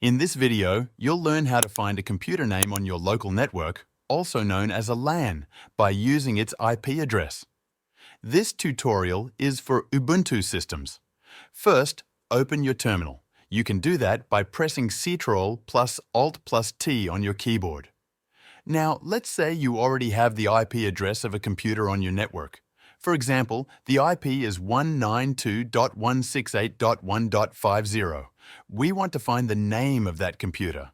In this video, you'll learn how to find a computer name on your local network, also known as a LAN, by using its IP address. This tutorial is for Ubuntu systems. First, open your terminal. You can do that by pressing Ctrl plus Alt plus T on your keyboard. Now, let's say you already have the IP address of a computer on your network. For example, the IP is 192.168.1.50. We want to find the name of that computer.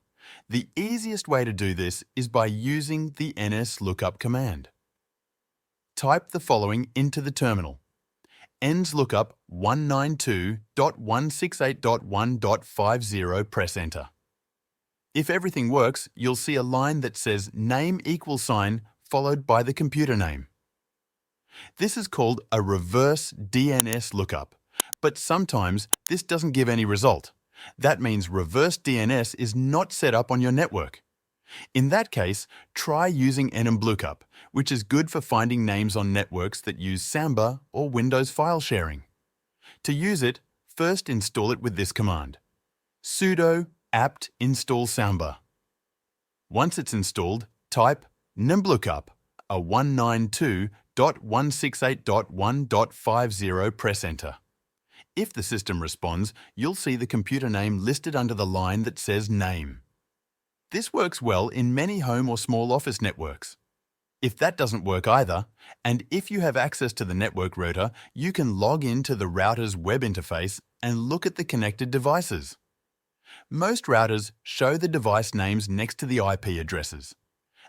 The easiest way to do this is by using the nslookup command. Type the following into the terminal. nslookup 192.168.1.50, press enter. If everything works, you'll see a line that says name =, followed by the computer name. This is called a reverse DNS lookup, but sometimes this doesn't give any result. That means reverse DNS is not set up on your network. In that case, try using nmblookup, which is good for finding names on networks that use Samba or Windows file sharing. To use it, first install it with this command: sudo apt install Samba. Once it's installed, type nmblookup, a 192.168.1.50, press enter. If the system responds, you'll see the computer name listed under the line that says name. This works well in many home or small office networks. If that doesn't work either, and if you have access to the network router, you can log into the router's web interface and look at the connected devices. Most routers show the device names next to the IP addresses.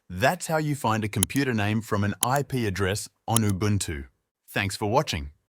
That's how you find a computer name from an IP address on Ubuntu. Thanks for watching.